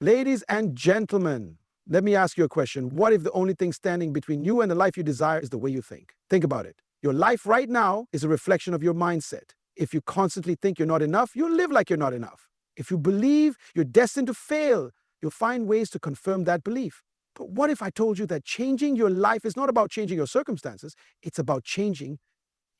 Ladies and gentlemen, let me ask you a question. What if the only thing standing between you and the life you desire is the way you think? Think about it. Your life right now is a reflection of your mindset. If you constantly think you're not enough, you'll live like you're not enough. If you believe you're destined to fail, you'll find ways to confirm that belief. But what if I told you that changing your life is not about changing your circumstances, it's about changing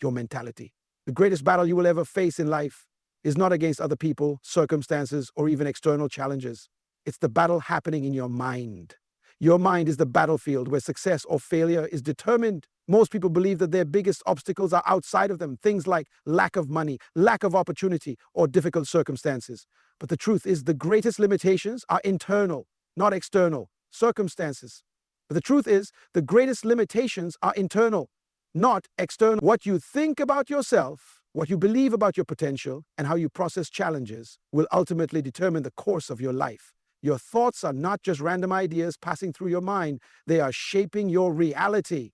your mentality? The greatest battle you will ever face in life is not against other people, circumstances, or even external challenges. It's the battle happening in your mind. Your mind is the battlefield where success or failure is determined. Most people believe that their biggest obstacles are outside of them, things like lack of money, lack of opportunity, or difficult circumstances. But the truth is the greatest limitations are internal, not external, circumstances. But the truth is the greatest limitations are internal, not external. What you think about yourself, what you believe about your potential, and how you process challenges will ultimately determine the course of your life. Your thoughts are not just random ideas passing through your mind, they are shaping your reality.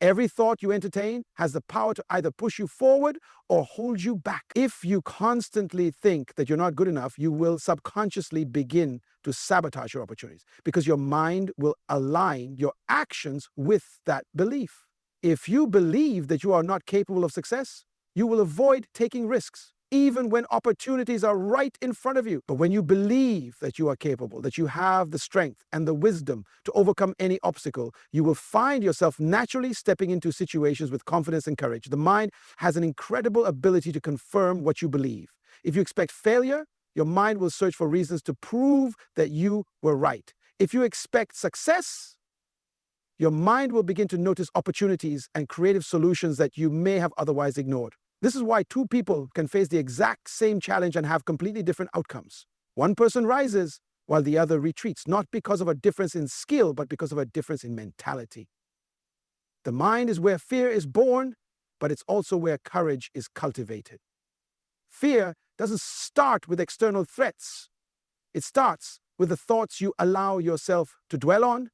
Every thought you entertain has the power to either push you forward or hold you back. If you constantly think that you're not good enough, you will subconsciously begin to sabotage your opportunities because your mind will align your actions with that belief. If you believe that you are not capable of success, you will avoid taking risks, even when opportunities are right in front of you. But when you believe that you are capable, that you have the strength and the wisdom to overcome any obstacle, you will find yourself naturally stepping into situations with confidence and courage. The mind has an incredible ability to confirm what you believe. If you expect failure, your mind will search for reasons to prove that you were right. If you expect success, your mind will begin to notice opportunities and creative solutions that you may have otherwise ignored. This is why two people can face the exact same challenge and have completely different outcomes. One person rises while the other retreats, not because of a difference in skill, but because of a difference in mentality. The mind is where fear is born, but it's also where courage is cultivated. Fear doesn't start with external threats. It starts with the thoughts you allow yourself to dwell on.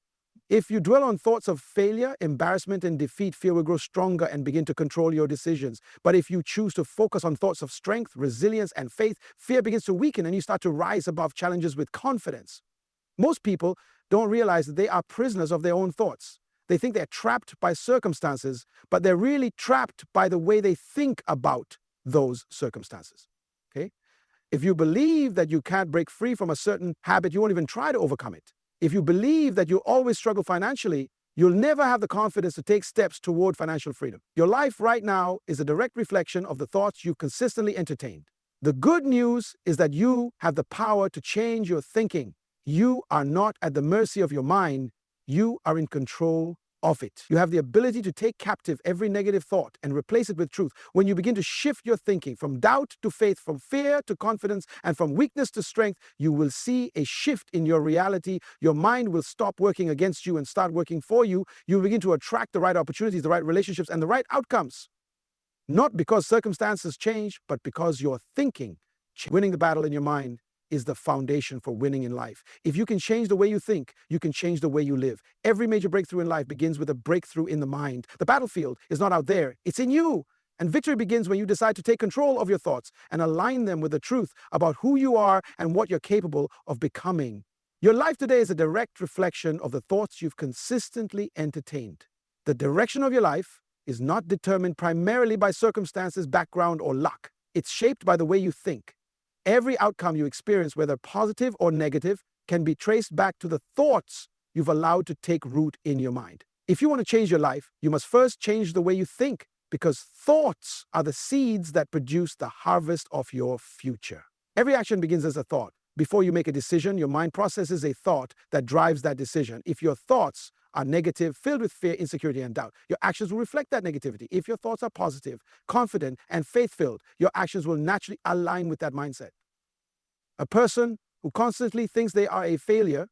If you dwell on thoughts of failure, embarrassment, and defeat, fear will grow stronger and begin to control your decisions. But if you choose to focus on thoughts of strength, resilience, and faith, fear begins to weaken and you start to rise above challenges with confidence. Most people don't realize that they are prisoners of their own thoughts. They think they're trapped by circumstances, but they're really trapped by the way they think about those circumstances. Okay? If you believe that you can't break free from a certain habit, you won't even try to overcome it. If you believe that you'll always struggle financially, you'll never have the confidence to take steps toward financial freedom. Your life right now is a direct reflection of the thoughts you consistently entertained. The good news is that you have the power to change your thinking. You are not at the mercy of your mind. You are in control of it. You have the ability to take captive every negative thought and replace it with truth. When you begin to shift your thinking from doubt to faith, from fear to confidence, and from weakness to strength, you will see a shift in your reality. Your mind will stop working against you and start working for you. You will begin to attract the right opportunities, the right relationships, and the right outcomes. Not because circumstances change, but because you're thinking. Winning the battle in your mind is the foundation for winning in life. If you can change the way you think, you can change the way you live. Every major breakthrough in life begins with a breakthrough in the mind. The battlefield is not out there, it's in you. And victory begins when you decide to take control of your thoughts and align them with the truth about who you are and what you're capable of becoming. Your life today is a direct reflection of the thoughts you've consistently entertained. The direction of your life is not determined primarily by circumstances, background, or luck. It's shaped by the way you think. Every outcome you experience, whether positive or negative, can be traced back to the thoughts you've allowed to take root in your mind. If you want to change your life, you must first change the way you think, because thoughts are the seeds that produce the harvest of your future. Every action begins as a thought. Before you make a decision, your mind processes a thought that drives that decision. If your thoughts are negative, filled with fear, insecurity, and doubt, your actions will reflect that negativity. If your thoughts are positive, confident, and faith-filled, your actions will naturally align with that mindset. A person who constantly thinks they are a failure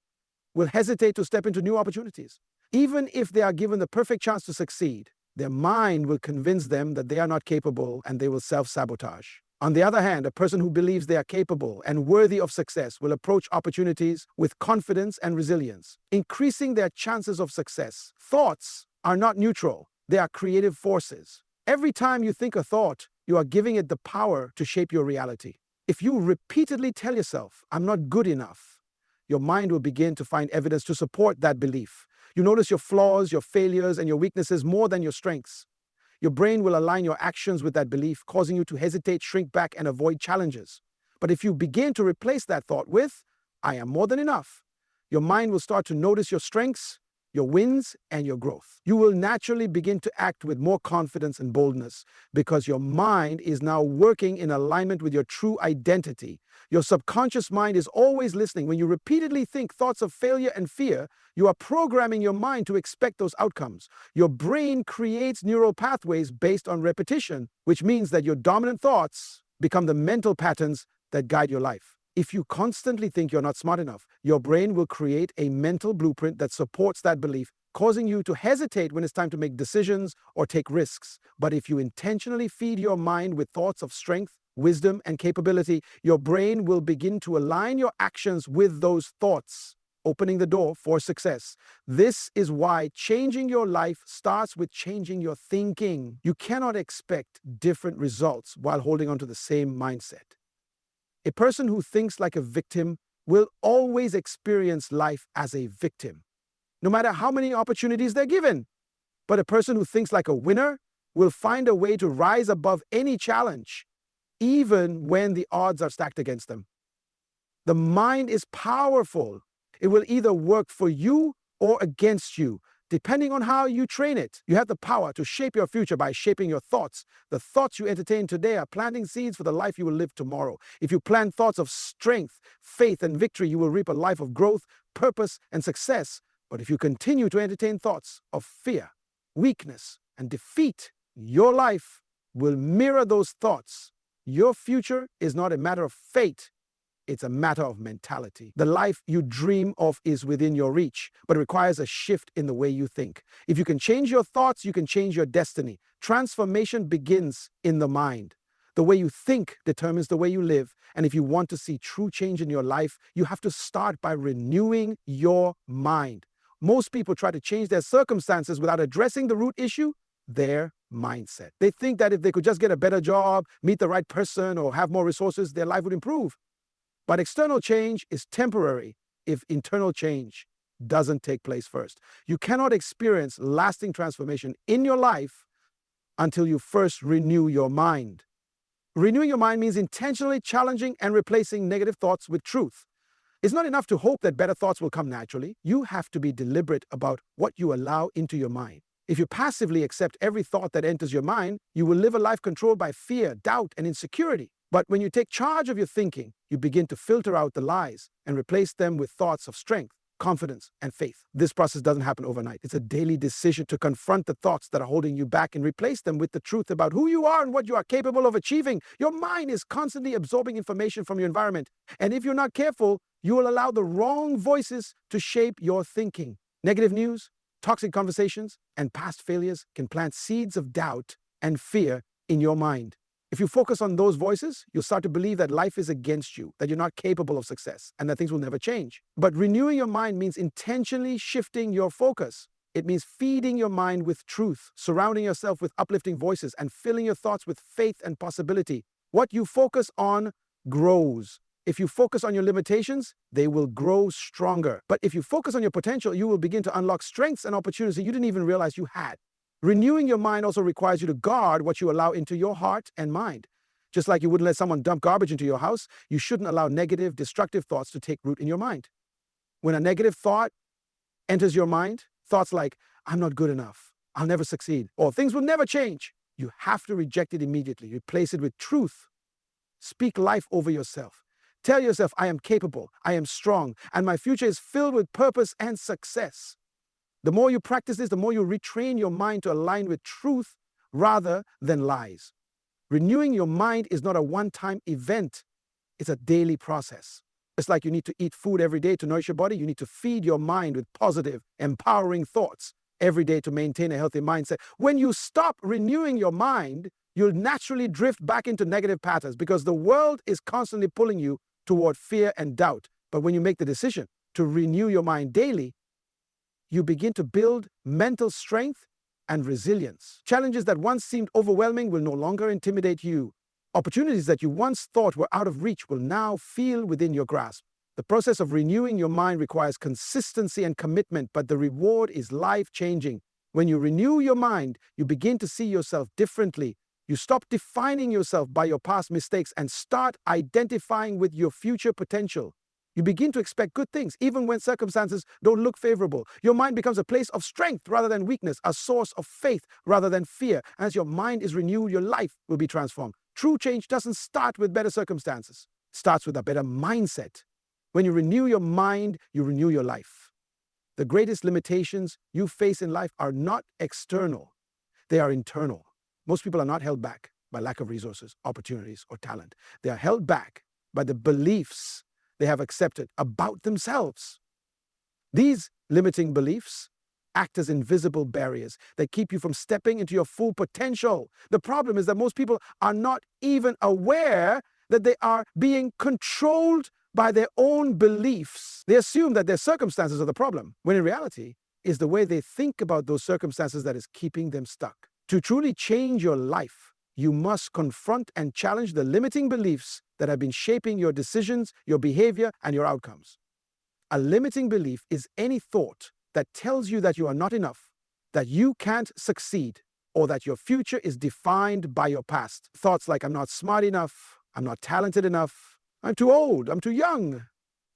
will hesitate to step into new opportunities. Even if they are given the perfect chance to succeed, their mind will convince them that they are not capable and they will self-sabotage. On the other hand, a person who believes they are capable and worthy of success will approach opportunities with confidence and resilience, increasing their chances of success. Thoughts are not neutral. They are creative forces. Every time you think a thought, you are giving it the power to shape your reality. If you repeatedly tell yourself, "I'm not good enough," your mind will begin to find evidence to support that belief. You notice your flaws, your failures, and your weaknesses more than your strengths. Your brain will align your actions with that belief, causing you to hesitate, shrink back, and avoid challenges. But if you begin to replace that thought with, I am more than enough, your mind will start to notice your strengths, your wins, and your growth. You will naturally begin to act with more confidence and boldness because your mind is now working in alignment with your true identity. Your subconscious mind is always listening. When you repeatedly think thoughts of failure and fear, you are programming your mind to expect those outcomes. Your brain creates neural pathways based on repetition, which means that your dominant thoughts become the mental patterns that guide your life. If you constantly think you're not smart enough, your brain will create a mental blueprint that supports that belief, causing you to hesitate when it's time to make decisions or take risks. But if you intentionally feed your mind with thoughts of strength, wisdom, and capability, your brain will begin to align your actions with those thoughts, opening the door for success. This is why changing your life starts with changing your thinking. You cannot expect different results while holding on to the same mindset. A person who thinks like a victim will always experience life as a victim, no matter how many opportunities they're given. But a person who thinks like a winner will find a way to rise above any challenge, even when the odds are stacked against them. The mind is powerful. It will either work for you or against you, depending on how you train it. You have the power to shape your future by shaping your thoughts. The thoughts you entertain today are planting seeds for the life you will live tomorrow. If you plant thoughts of strength, faith, and victory, you will reap a life of growth, purpose, and success. But if you continue to entertain thoughts of fear, weakness, and defeat, your life will mirror those thoughts. Your future is not a matter of fate. It's a matter of mentality. The life you dream of is within your reach, but it requires a shift in the way you think. If you can change your thoughts, you can change your destiny. Transformation begins in the mind. The way you think determines the way you live. And if you want to see true change in your life, you have to start by renewing your mind. Most people try to change their circumstances without addressing the root issue, their mindset. They think that if they could just get a better job, meet the right person, or have more resources, their life would improve. But external change is temporary if internal change doesn't take place first. You cannot experience lasting transformation in your life until you first renew your mind. Renewing your mind means intentionally challenging and replacing negative thoughts with truth. It's not enough to hope that better thoughts will come naturally. You have to be deliberate about what you allow into your mind. If you passively accept every thought that enters your mind, you will live a life controlled by fear, doubt, and insecurity. But when you take charge of your thinking, you begin to filter out the lies and replace them with thoughts of strength, confidence, and faith. This process doesn't happen overnight. It's a daily decision to confront the thoughts that are holding you back and replace them with the truth about who you are and what you are capable of achieving. Your mind is constantly absorbing information from your environment. And if you're not careful, you will allow the wrong voices to shape your thinking. Negative news, toxic conversations, and past failures can plant seeds of doubt and fear in your mind. If you focus on those voices, you'll start to believe that life is against you, that you're not capable of success, and that things will never change. But renewing your mind means intentionally shifting your focus. It means feeding your mind with truth, surrounding yourself with uplifting voices, and filling your thoughts with faith and possibility. What you focus on grows. If you focus on your limitations, they will grow stronger. But if you focus on your potential, you will begin to unlock strengths and opportunities that you didn't even realize you had. Renewing your mind also requires you to guard what you allow into your heart and mind. Just like you wouldn't let someone dump garbage into your house, you shouldn't allow negative, destructive thoughts to take root in your mind. When a negative thought enters your mind, thoughts like, I'm not good enough, I'll never succeed, or things will never change, you have to reject it immediately. Replace it with truth. Speak life over yourself. Tell yourself, I am capable, I am strong, and my future is filled with purpose and success. The more you practice this, the more you retrain your mind to align with truth rather than lies. Renewing your mind is not a one-time event. It's a daily process. It's like you need to eat food every day to nourish your body. You need to feed your mind with positive, empowering thoughts every day to maintain a healthy mindset. When you stop renewing your mind, you'll naturally drift back into negative patterns because the world is constantly pulling you toward fear and doubt. But when you make the decision to renew your mind daily, you begin to build mental strength and resilience. Challenges that once seemed overwhelming will no longer intimidate you. Opportunities that you once thought were out of reach will now feel within your grasp. The process of renewing your mind requires consistency and commitment, but the reward is life-changing. When you renew your mind, you begin to see yourself differently. You stop defining yourself by your past mistakes and start identifying with your future potential. You begin to expect good things, even when circumstances don't look favorable. Your mind becomes a place of strength rather than weakness, a source of faith rather than fear. As your mind is renewed, your life will be transformed. True change doesn't start with better circumstances. It starts with a better mindset. When you renew your mind, you renew your life. The greatest limitations you face in life are not external. They are internal. Most people are not held back by lack of resources, opportunities, or talent. They are held back by the beliefs they have accepted about themselves. These limiting beliefs act as invisible barriers that keep you from stepping into your full potential. The problem is that most people are not even aware that they are being controlled by their own beliefs. They assume that their circumstances are the problem, when in reality, it's the way they think about those circumstances that is keeping them stuck. To truly change your life, you must confront and challenge the limiting beliefs that have been shaping your decisions, your behavior, and your outcomes. A limiting belief is any thought that tells you that you are not enough, that you can't succeed, or that your future is defined by your past. Thoughts like, I'm not smart enough, I'm not talented enough, I'm too old, I'm too young,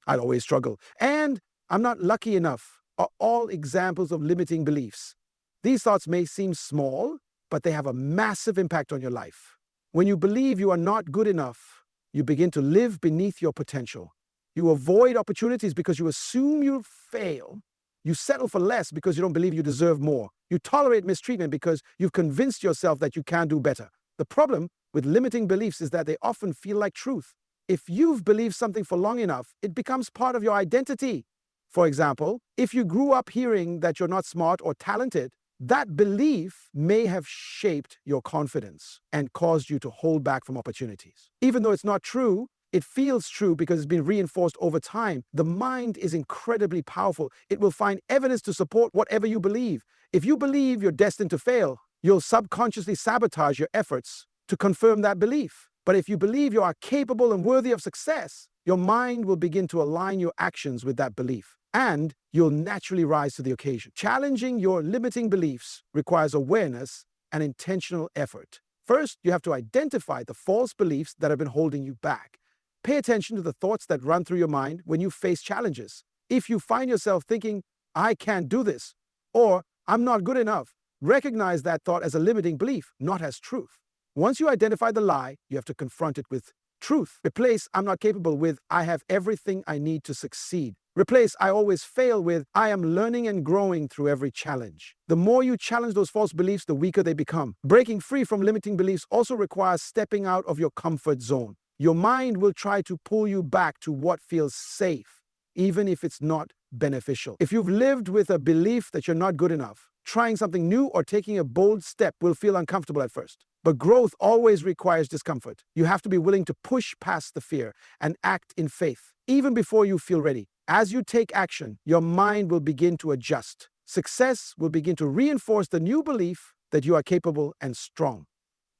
I'll always struggle, and I'm not lucky enough are all examples of limiting beliefs. These thoughts may seem small, but they have a massive impact on your life. When you believe you are not good enough, you begin to live beneath your potential. You avoid opportunities because you assume you'll fail. You settle for less because you don't believe you deserve more. You tolerate mistreatment because you've convinced yourself that you can do better. The problem with limiting beliefs is that they often feel like truth. If you've believed something for long enough, it becomes part of your identity. For example, if you grew up hearing that you're not smart or talented, that belief may have shaped your confidence and caused you to hold back from opportunities. Even though it's not true, it feels true because it's been reinforced over time. The mind is incredibly powerful. It will find evidence to support whatever you believe. If you believe you're destined to fail, you'll subconsciously sabotage your efforts to confirm that belief. But if you believe you are capable and worthy of success, your mind will begin to align your actions with that belief, and you'll naturally rise to the occasion. Challenging your limiting beliefs requires awareness and intentional effort. First, you have to identify the false beliefs that have been holding you back. Pay attention to the thoughts that run through your mind when you face challenges. If you find yourself thinking, I can't do this, or I'm not good enough, recognize that thought as a limiting belief, not as truth. Once you identify the lie, you have to confront it with truth. Replace I'm not capable with I have everything I need to succeed. Replace I always fail with I am learning and growing through every challenge. The more you challenge those false beliefs, the weaker they become. Breaking free from limiting beliefs also requires stepping out of your comfort zone. Your mind will try to pull you back to what feels safe, even if it's not beneficial. If you've lived with a belief that you're not good enough, trying something new or taking a bold step will feel uncomfortable at first. But growth always requires discomfort. You have to be willing to push past the fear and act in faith, even before you feel ready. As you take action, your mind will begin to adjust. Success will begin to reinforce the new belief that you are capable and strong.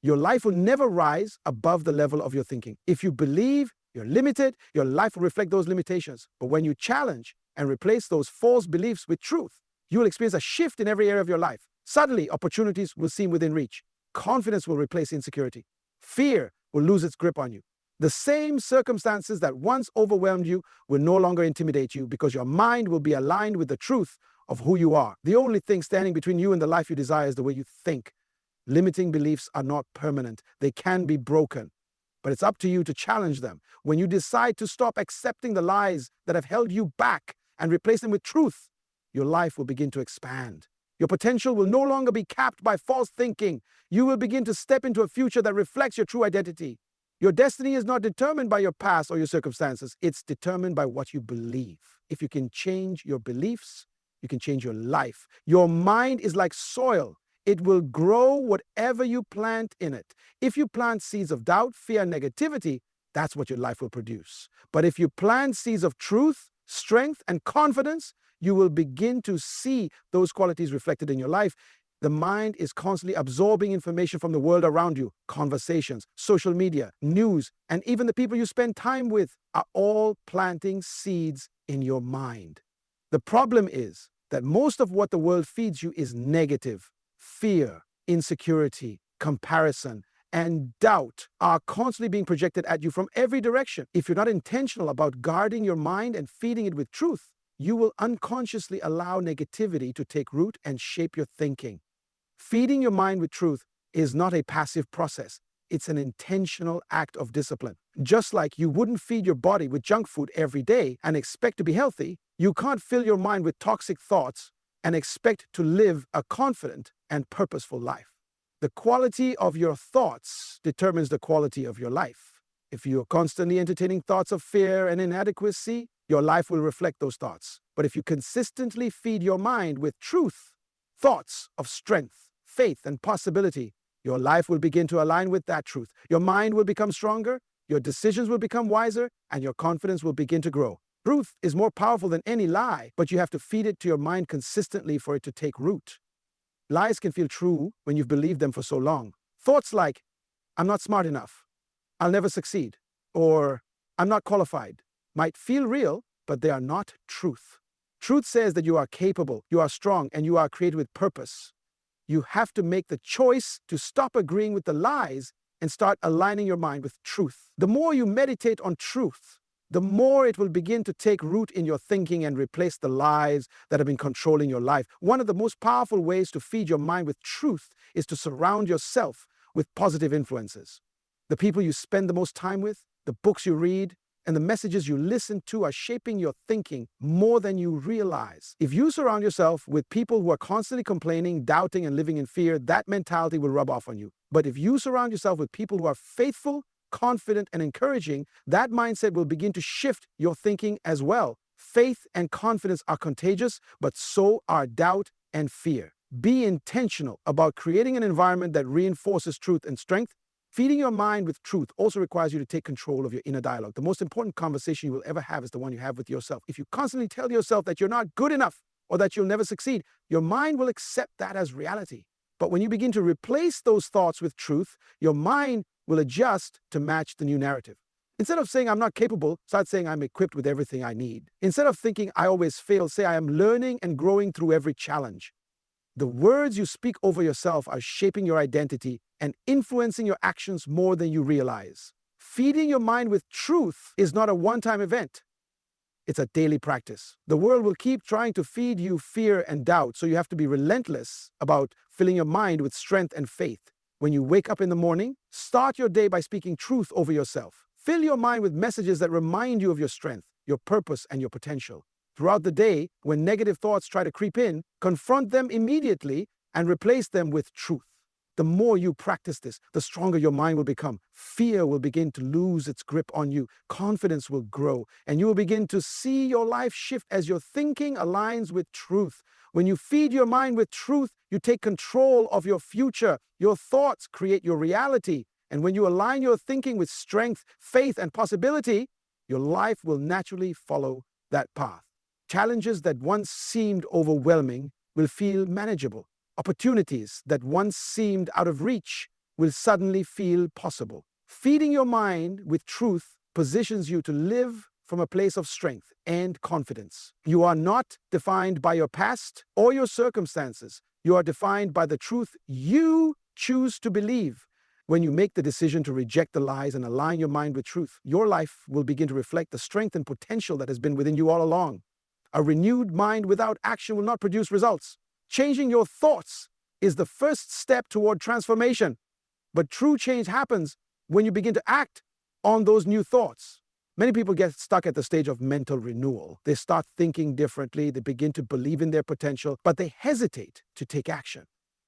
Your life will never rise above the level of your thinking. If you believe you're limited, your life will reflect those limitations. But when you challenge and replace those false beliefs with truth, you will experience a shift in every area of your life. Suddenly, opportunities will seem within reach. Confidence will replace insecurity. Fear will lose its grip on you. The same circumstances that once overwhelmed you will no longer intimidate you because your mind will be aligned with the truth of who you are. The only thing standing between you and the life you desire is the way you think. Limiting beliefs are not permanent. They can be broken, but it's up to you to challenge them. When you decide to stop accepting the lies that have held you back and replace them with truth, your life will begin to expand. Your potential will no longer be capped by false thinking. You will begin to step into a future that reflects your true identity. Your destiny is not determined by your past or your circumstances. It's determined by what you believe. If you can change your beliefs, you can change your life. Your mind is like soil. It will grow whatever you plant in it. If you plant seeds of doubt, fear, and negativity, that's what your life will produce. But if you plant seeds of truth, strength, and confidence, you will begin to see those qualities reflected in your life. The mind is constantly absorbing information from the world around you. Conversations, social media, news, and even the people you spend time with are all planting seeds in your mind. The problem is that most of what the world feeds you is negative. Fear, insecurity, comparison, and doubt are constantly being projected at you from every direction. If you're not intentional about guarding your mind and feeding it with truth, you will unconsciously allow negativity to take root and shape your thinking. Feeding your mind with truth is not a passive process. It's an intentional act of discipline. Just like you wouldn't feed your body with junk food every day and expect to be healthy, you can't fill your mind with toxic thoughts and expect to live a confident and purposeful life. The quality of your thoughts determines the quality of your life. If you are constantly entertaining thoughts of fear and inadequacy, your life will reflect those thoughts. But if you consistently feed your mind with truth, thoughts of strength, faith, and possibility, your life will begin to align with that truth. Your mind will become stronger, your decisions will become wiser, and your confidence will begin to grow. Truth is more powerful than any lie, but you have to feed it to your mind consistently for it to take root. Lies can feel true when you've believed them for so long. Thoughts like, I'm not smart enough, I'll never succeed, or I'm not qualified, might feel real, but they are not truth. Truth says that you are capable, you are strong, and you are created with purpose. You have to make the choice to stop agreeing with the lies and start aligning your mind with truth. The more you meditate on truth, the more it will begin to take root in your thinking and replace the lies that have been controlling your life. One of the most powerful ways to feed your mind with truth is to surround yourself with positive influences. The people you spend the most time with, the books you read, and the messages you listen to are shaping your thinking more than you realize. If you surround yourself with people who are constantly complaining, doubting, and living in fear, that mentality will rub off on you. But if you surround yourself with people who are faithful, confident, and encouraging, that mindset will begin to shift your thinking as well. Faith and confidence are contagious, but so are doubt and fear. Be intentional about creating an environment that reinforces truth and strength. Feeding your mind with truth also requires you to take control of your inner dialogue. The most important conversation you will ever have is the one you have with yourself. If you constantly tell yourself that you're not good enough or that you'll never succeed, your mind will accept that as reality. But when you begin to replace those thoughts with truth, your mind will adjust to match the new narrative. Instead of saying I'm not capable, start saying I'm equipped with everything I need. Instead of thinking I always fail, say I am learning and growing through every challenge. The words you speak over yourself are shaping your identity and influencing your actions more than you realize. Feeding your mind with truth is not a one-time event. It's a daily practice. The world will keep trying to feed you fear and doubt, so you have to be relentless about filling your mind with strength and faith. When you wake up in the morning, start your day by speaking truth over yourself. Fill your mind with messages that remind you of your strength, your purpose, and your potential. Throughout the day, when negative thoughts try to creep in, confront them immediately and replace them with truth. The more you practice this, the stronger your mind will become. Fear will begin to lose its grip on you. Confidence will grow, and you will begin to see your life shift as your thinking aligns with truth. When you feed your mind with truth, you take control of your future. Your thoughts create your reality. And when you align your thinking with strength, faith, and possibility, your life will naturally follow that path. Challenges that once seemed overwhelming will feel manageable. Opportunities that once seemed out of reach will suddenly feel possible. Feeding your mind with truth positions you to live from a place of strength and confidence. You are not defined by your past or your circumstances. You are defined by the truth you choose to believe. When you make the decision to reject the lies and align your mind with truth, your life will begin to reflect the strength and potential that has been within you all along. A renewed mind without action will not produce results. Changing your thoughts is the first step toward transformation. But true change happens when you begin to act on those new thoughts. Many people get stuck at the stage of mental renewal. They start thinking differently, they begin to believe in their potential, but they hesitate to take action.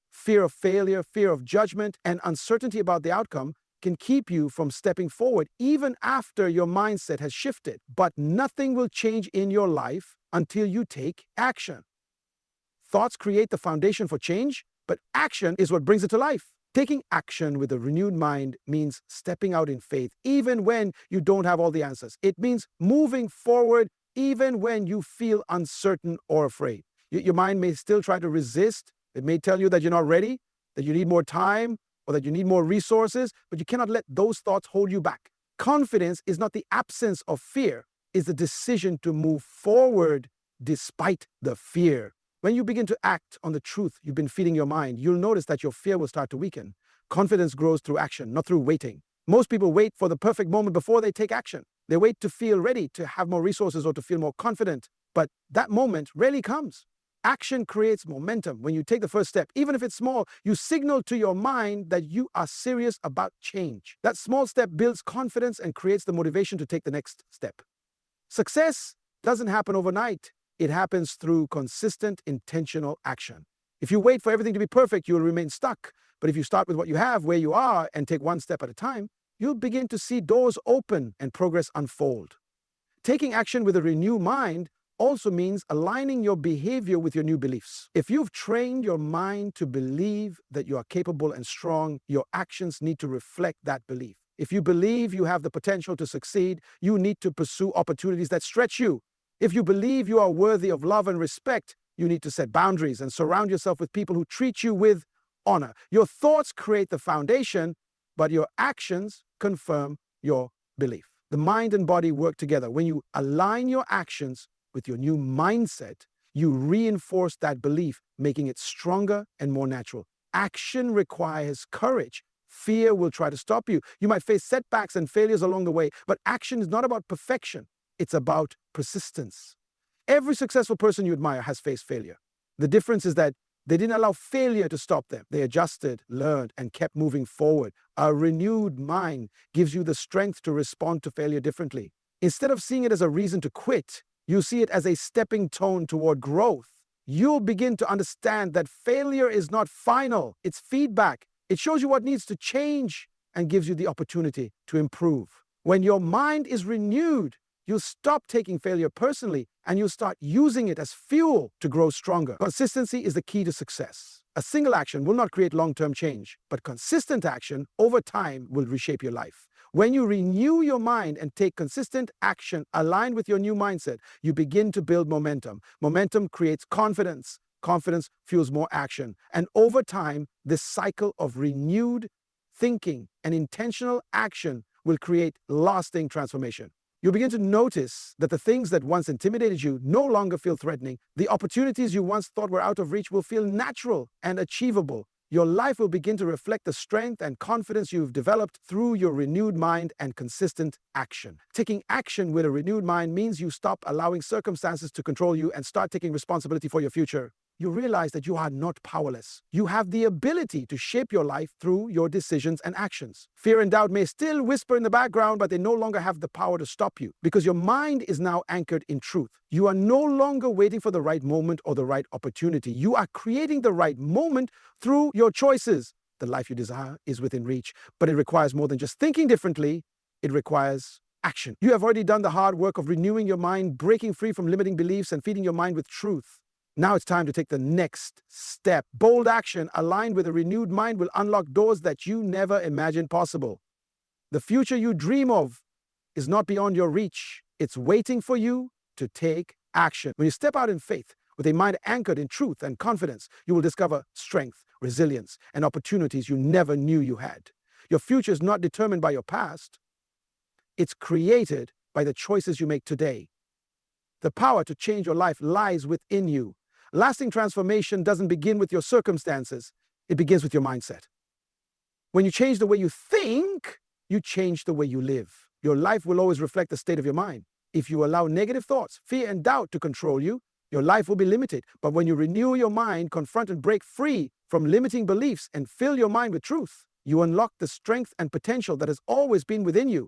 Fear of failure, fear of judgment, and uncertainty about the outcome can keep you from stepping forward even after your mindset has shifted. But nothing will change in your life until you take action. Thoughts create the foundation for change, but action is what brings it to life. Taking action with a renewed mind means stepping out in faith, even when you don't have all the answers. It means moving forward, even when you feel uncertain or afraid. Your mind may still try to resist, It may tell you that you're not ready, that you need more time, or that you need more resources, but you cannot let those thoughts hold you back. Confidence is not the absence of fear, it's the decision to move forward despite the fear. When you begin to act on the truth you've been feeding your mind, you'll notice that your fear will start to weaken. Confidence grows through action, not through waiting. Most people wait for the perfect moment before they take action. They wait to feel ready, to have more resources, or to feel more confident. But that moment rarely comes. Action creates momentum. When you take the first step, even if it's small, you signal to your mind that you are serious about change. That small step builds confidence and creates the motivation to take the next step. Success doesn't happen overnight. It happens through consistent, intentional action. If you wait for everything to be perfect, you will remain stuck. But if you start with what you have, where you are, and take one step at a time, you'll begin to see doors open and progress unfold. Taking action with a renewed mind also means aligning your behavior with your new beliefs. If you've trained your mind to believe that you are capable and strong, your actions need to reflect that belief. If you believe you have the potential to succeed, you need to pursue opportunities that stretch you. If you believe you are worthy of love and respect, you need to set boundaries and surround yourself with people who treat you with honor. Your thoughts create the foundation, but your actions confirm your belief. The mind and body work together. When you align your actions with your new mindset, you reinforce that belief, making it stronger and more natural. Action requires courage. Fear will try to stop you. You might face setbacks and failures along the way, but action is not about perfection. It's about persistence. Every successful person you admire has faced failure. The difference is that they didn't allow failure to stop them. They adjusted, learned, and kept moving forward. A renewed mind gives you the strength to respond to failure differently. Instead of seeing it as a reason to quit, you see it as a stepping stone toward growth. You'll begin to understand that failure is not final. It's feedback. It shows you what needs to change and gives you the opportunity to improve. When your mind is renewed, you'll stop taking failure personally and you'll start using it as fuel to grow stronger. Consistency is the key to success. A single action will not create long-term change, but consistent action over time will reshape your life. When you renew your mind and take consistent action aligned with your new mindset, you begin to build momentum. Momentum creates confidence. Confidence fuels more action. And over time, this cycle of renewed thinking and intentional action will create lasting transformation. You'll begin to notice that the things that once intimidated you no longer feel threatening. The opportunities you once thought were out of reach will feel natural and achievable. Your life will begin to reflect the strength and confidence you've developed through your renewed mind and consistent action. Taking action with a renewed mind means you stop allowing circumstances to control you and start taking responsibility for your future. You realize that you are not powerless. You have the ability to shape your life through your decisions and actions. Fear and doubt may still whisper in the background, but they no longer have the power to stop you because your mind is now anchored in truth. You are no longer waiting for the right moment or the right opportunity. You are creating the right moment through your choices. The life you desire is within reach, but it requires more than just thinking differently. It requires action. You have already done the hard work of renewing your mind, breaking free from limiting beliefs, and feeding your mind with truth. Now it's time to take the next step. Bold action aligned with a renewed mind will unlock doors that you never imagined possible. The future you dream of is not beyond your reach. It's waiting for you to take action. When you step out in faith, with a mind anchored in truth and confidence, you will discover strength, resilience, and opportunities you never knew you had. Your future is not determined by your past. It's created by the choices you make today. The power to change your life lies within you. Lasting transformation doesn't begin with your circumstances. It begins with your mindset. When you change the way you think, you change the way you live. Your life will always reflect the state of your mind. If you allow negative thoughts, fear, and doubt to control you, your life will be limited. But when you renew your mind, confront and break free from limiting beliefs, and fill your mind with truth, you unlock the strength and potential that has always been within you.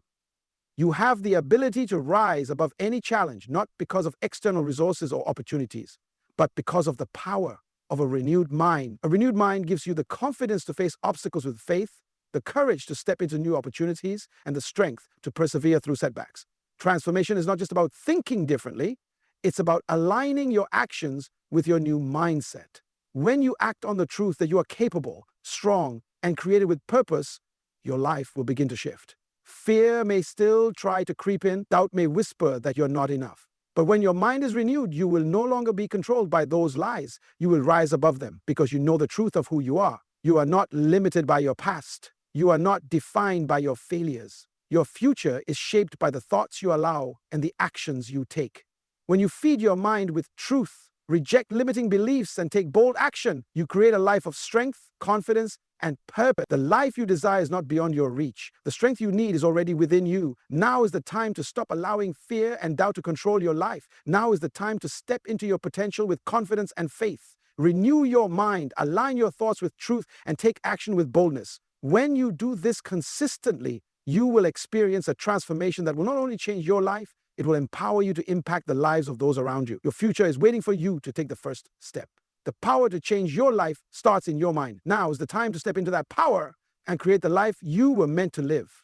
You have the ability to rise above any challenge, not because of external resources or opportunities, but because of the power of a renewed mind. A renewed mind gives you the confidence to face obstacles with faith, the courage to step into new opportunities, and the strength to persevere through setbacks. Transformation is not just about thinking differently, it's about aligning your actions with your new mindset. When you act on the truth that you are capable, strong, and created with purpose, your life will begin to shift. Fear may still try to creep in, doubt may whisper that you're not enough. But when your mind is renewed, you will no longer be controlled by those lies. You will rise above them because you know the truth of who you are. You are not limited by your past. You are not defined by your failures. Your future is shaped by the thoughts you allow and the actions you take. When you feed your mind with truth, reject limiting beliefs, and take bold action, you create a life of strength, confidence, and purpose. The life you desire is not beyond your reach. The strength you need is already within you. Now is the time to stop allowing fear and doubt to control your life. Now is the time to step into your potential with confidence and faith. Renew your mind, align your thoughts with truth, and take action with boldness. When you do this consistently, you will experience a transformation that will not only change your life, it will empower you to impact the lives of those around you. Your future is waiting for you to take the first step. The power to change your life starts in your mind. Now is the time to step into that power and create the life you were meant to live.